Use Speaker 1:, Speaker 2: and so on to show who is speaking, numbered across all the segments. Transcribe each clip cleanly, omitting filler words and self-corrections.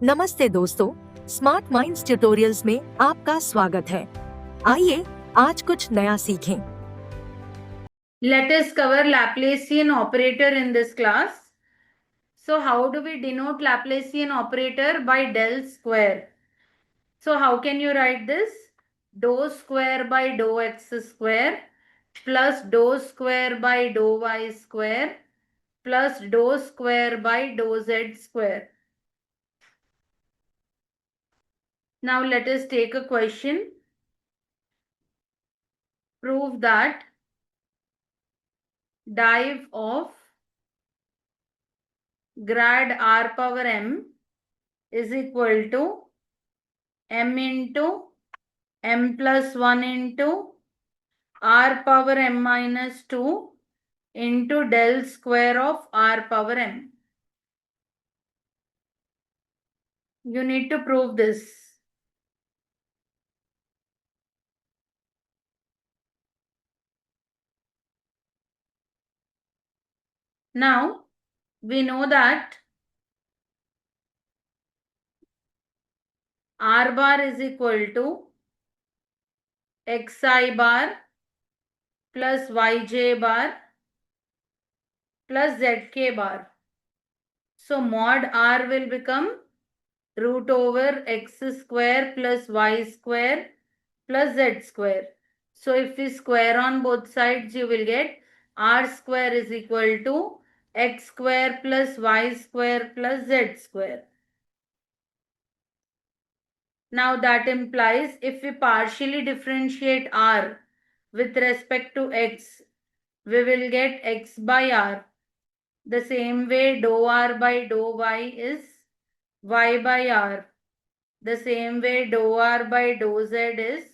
Speaker 1: नमस्ते दोस्तों, smart minds tutorials में आपका स्वागत है। आइए आज कुछ नया सीखें।
Speaker 2: Let us cover Laplacian operator in this class. So how do we denote Laplacian operator? By del square. So how can you write this? Dou square by dou x square plus dou square by dou y square plus dou square by dou z square. Now let us take a question. Prove that div of grad r power m is equal to m into m plus 1 into r power m minus 2 into del square of r power m. You need to prove this. Now, we know that r bar is equal to xi bar plus yj bar plus zk bar. So, mod r will become root over x square plus y square plus z square. So, if we square on both sides, you will get r square is equal to x square plus y square plus z square. Now that implies if we partially differentiate r with respect to x, we will get x by r. The same way dou r by dou y is y by r. The same way dou r by dou z is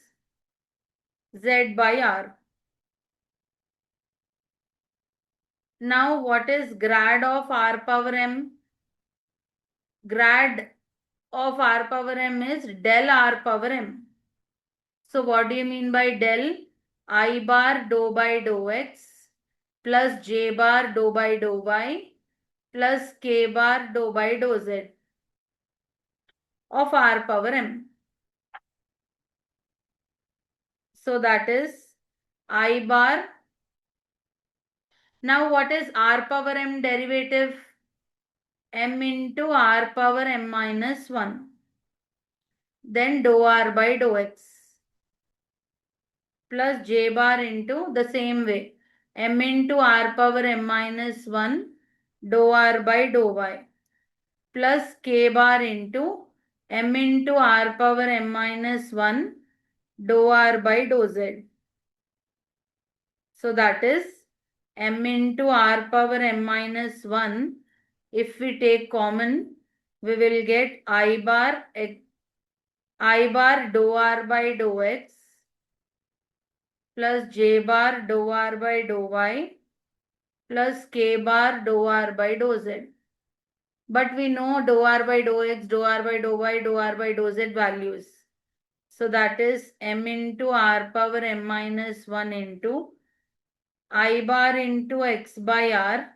Speaker 2: z by r. Now what is grad of r power m? Grad of r power m is del r power m. So what do you mean by del? I bar dou by dou x plus j bar dou by dou y plus k bar dou by dou z of r power m. So that is I bar. Now what is r power m derivative? M into r power m minus 1. Then dou r by dou x plus j bar into the same way m into r power m minus 1 dou r by dou y plus k bar into m into r power m minus 1 dou r by dou z. So that is m into r power m minus 1. If we take common, we will get I bar dou r by dou x plus j bar dou r by dou y plus k bar dou r by dou z. But we know dou r by dou x, dou r by dou y, dou r by dou z values. So that is m into r power m minus 1 into I bar into x by r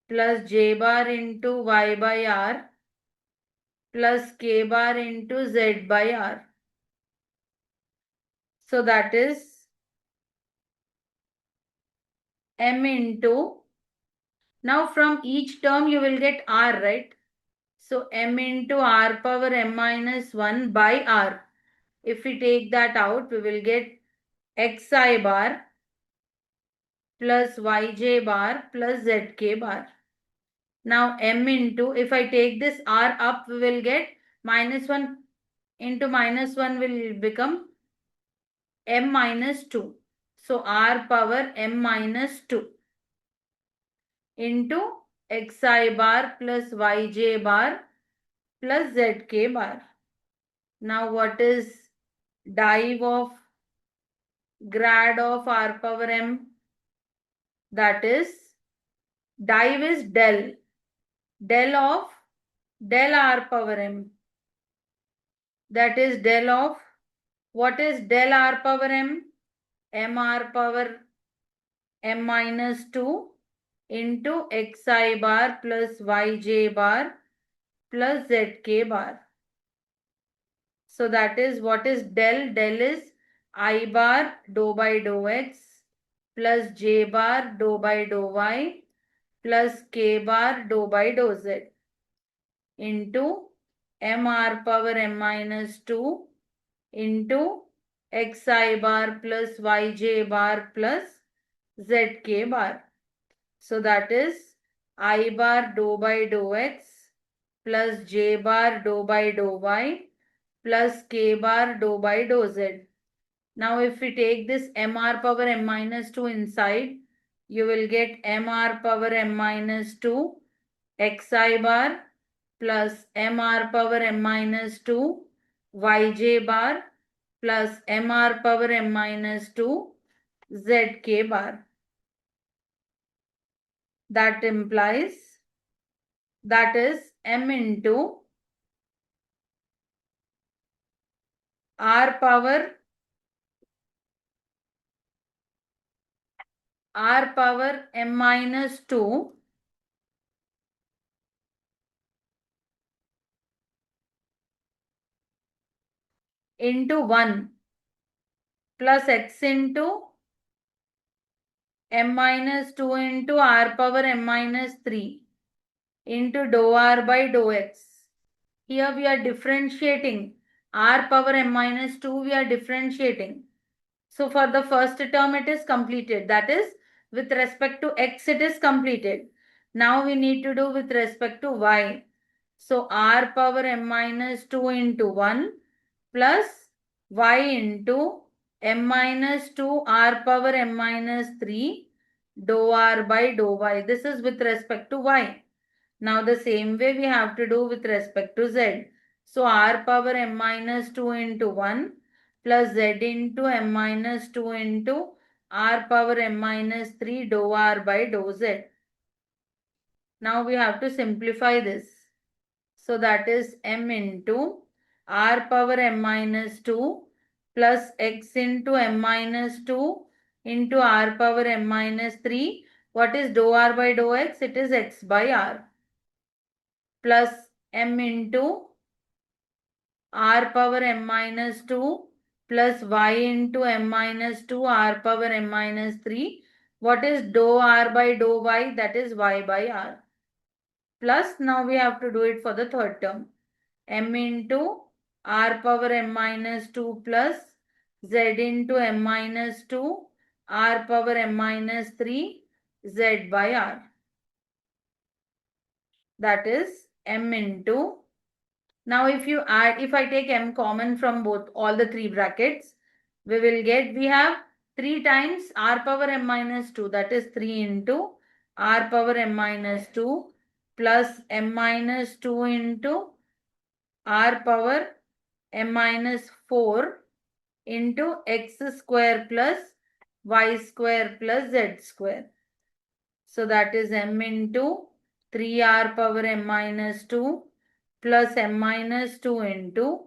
Speaker 2: plus j bar into y by r plus k bar into z by r. So that is m into, now from each term you will get r, right? So m into r power m minus 1 by r. If we take that out, we will get xi bar plus yj bar plus zk bar. Now m into, if I take this r up, we will get minus 1 into minus 1 will become m minus 2. So r power m minus 2 into xi bar plus yj bar plus zk bar. Now what is div of grad of r power m? That is, div is del of del r power m. That is del of, what is del r power m? mr power m minus 2 into xi bar plus yj bar plus zk bar. So that is what is del. Del is I bar dou by dou x plus j bar dou by dou y plus k bar dou by dou z into m r power m minus 2 into xi bar plus yj bar plus zk bar. So that is I bar dou by dou x plus j bar dou by dou y plus k bar dou by dou z. Now if we take this mr power m minus 2 inside, you will get mr power m minus 2 xi bar plus mr power m minus 2 yj bar plus mr power m minus 2 zk bar. That implies that is m into r power m minus 2 into 1 plus x into m minus 2 into r power m minus 3 into dou r by dou x. Here we are differentiating r power m minus 2, we are differentiating. So for the first term it is completed. That is with respect to x it is completed. Now we need to do with respect to y. So r power m minus 2 into 1 plus y into m minus 2 r power m minus 3 dou r by dou y. This is with respect to y. Now the same way we have to do with respect to z. So r power m minus 2 into 1 plus z into m minus 2 into r power m minus 3 dou r by dou z. Now we have to simplify this. So that is m into r power m minus 2 plus x into m minus 2 into r power m minus 3. What is dou r by dou x? It is x by r plus m into r power m minus 2 plus y into m minus 2 r power m minus 3. What is dou r by dou y? That is y by r. Plus now we have to do it for the third term. M into r power m minus 2 plus z into m minus 2 r power m minus 3 z by r. That is m into. Now if you add, if I take m common from both all the three brackets, we will get, we have 3 times r power m minus 2, that is 3 into r power m minus 2 plus m minus 2 into r power m minus 4 into x square plus y square plus z square. So that is m into 3r power m minus 2 plus m minus 2 into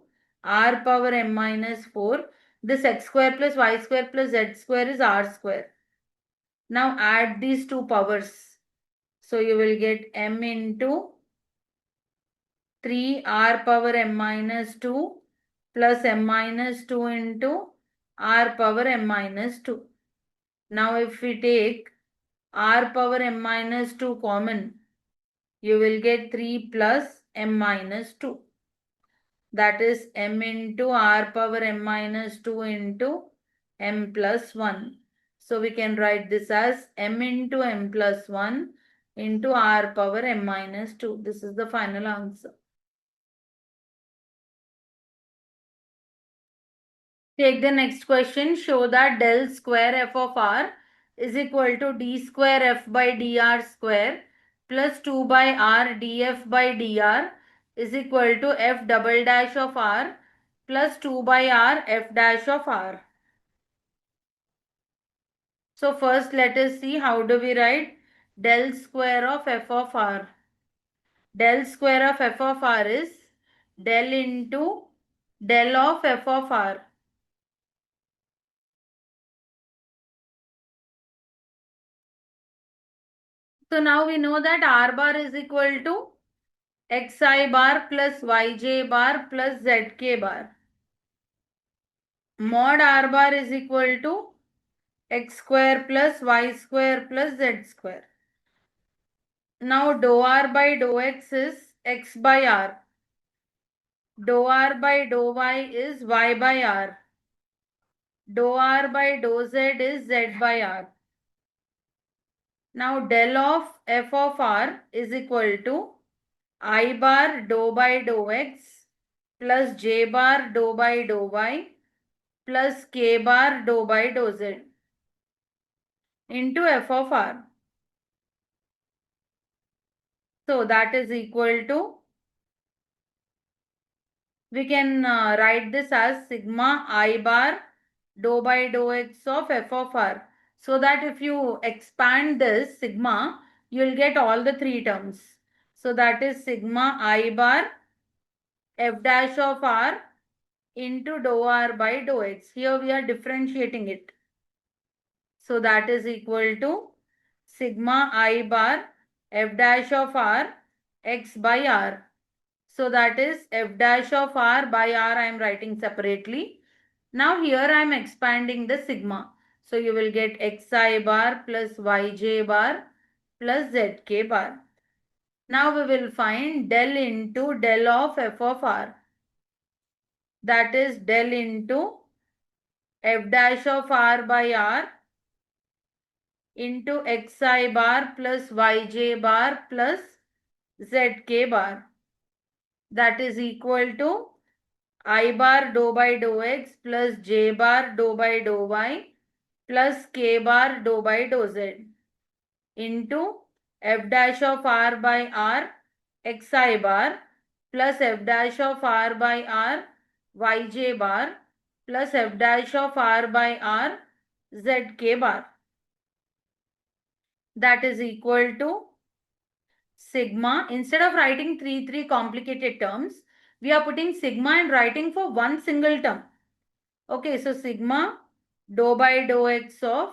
Speaker 2: r power m minus 4. This x square plus y square plus z square is r square. Now add these two powers. So you will get m into 3r power m minus 2 plus m minus 2 into r power m minus 2. Now if we take r power m minus 2 common, you will get 3 plus m minus 2. That is m into r power m minus 2 into m plus 1. So we can write this as m into m plus 1 into r power m minus 2. This is the final answer. Take the next question. Show that del square f of r is equal to d square f by dr square plus 2 by r df by dr is equal to f double dash of r plus 2 by r f dash of r. So first let us see how do we write del square of f of r. Del square of f of r is del into del of f of r. So now we know that r bar is equal to xi bar plus yj bar plus zk bar. Mod r bar is equal to x square plus y square plus z square. Now dou r by dou x is x by r. Dou r by dou y is y by r. Dou r by dou z is z by r. Now del of f of r is equal to I bar dou by dou x plus j bar dou by dou y plus k bar dou by dou z into f of r. So that is equal to, we can write this as sigma I bar dou by dou x of f of r. So that if you expand this sigma, you will get all the three terms. So that is sigma I bar f dash of r into dou r by dou x. Here we are differentiating it. So that is equal to sigma I bar f dash of r x by r. So that is f dash of r by r I am writing separately. Now here I am expanding the sigma. So you will get xi bar plus yj bar plus zk bar. Now we will find del into del of f of r. That is del into f dash of r by r into xi bar plus yj bar plus zk bar. That is equal to I bar dou by dou x plus j bar dou by dou y plus k bar dou by dou z into f dash of r by r xi bar plus f dash of r by r yj bar plus f dash of r by r zk bar. That is equal to sigma. Instead of writing three complicated terms, we are putting sigma and writing for one single term. Okay, so sigma dou by dou x of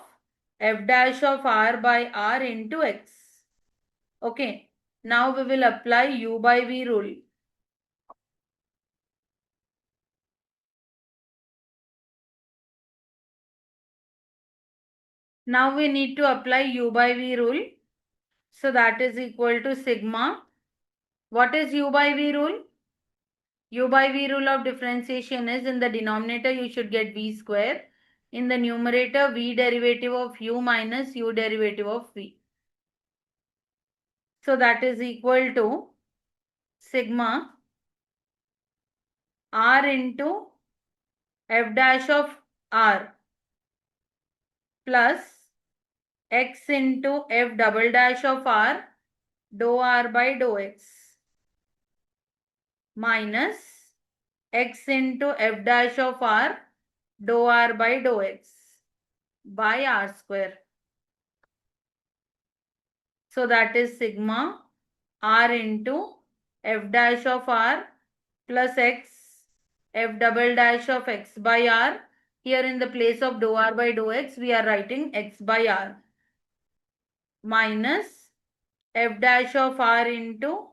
Speaker 2: f dash of r by r into x. Okay, now we will apply u by v rule. Now we need to apply u by v rule. So that is equal to sigma. What is u by v rule? U by v rule of differentiation is, in the denominator you should get v square. In the numerator, v derivative of u minus u derivative of v. So that is equal to sigma r into f dash of r plus x into f double dash of r dou r by dou x minus x into f dash of r dou r by dou x by r square. So that is sigma r into f dash of r plus x f double dash of x by r. Here in the place of dou r by dou x, we are writing x by r minus f dash of r into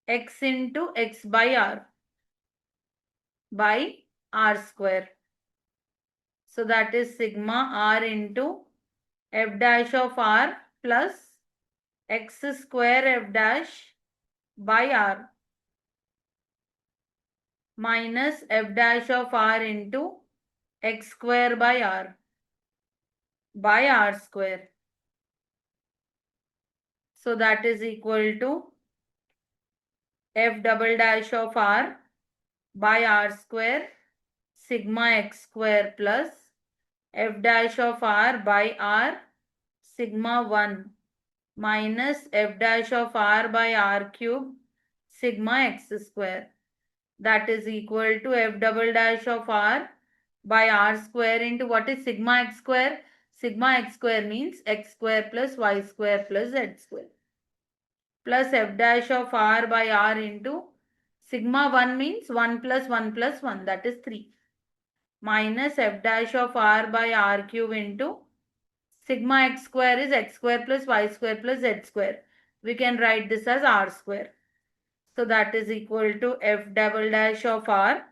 Speaker 2: x by r by r square. So that is sigma r into f dash of r plus x square f dash by r minus f dash of r into x square by r square. So that is equal to f double dash of r by r square sigma x square plus f dash of r by r sigma 1 minus f dash of r by r cube sigma x square. That is equal to f double dash of r by r square into, what is sigma x square? Sigma x square means x square plus y square plus z square plus f dash of r by r into sigma 1 means 1 plus 1 plus 1, that is 3, minus f dash of r by r cube into sigma x square is x square plus y square plus z square. We can write this as r square. So that is equal to f double dash of r.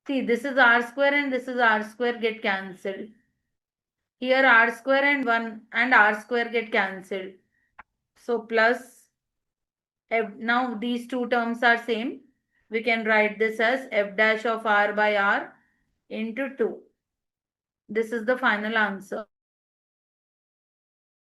Speaker 2: See, this is r square and this is r square get cancelled. Here r square and 1 and r square get cancelled. So plus f, now these two terms are same. We can write this as f dash of r by r into 2. This is the final answer.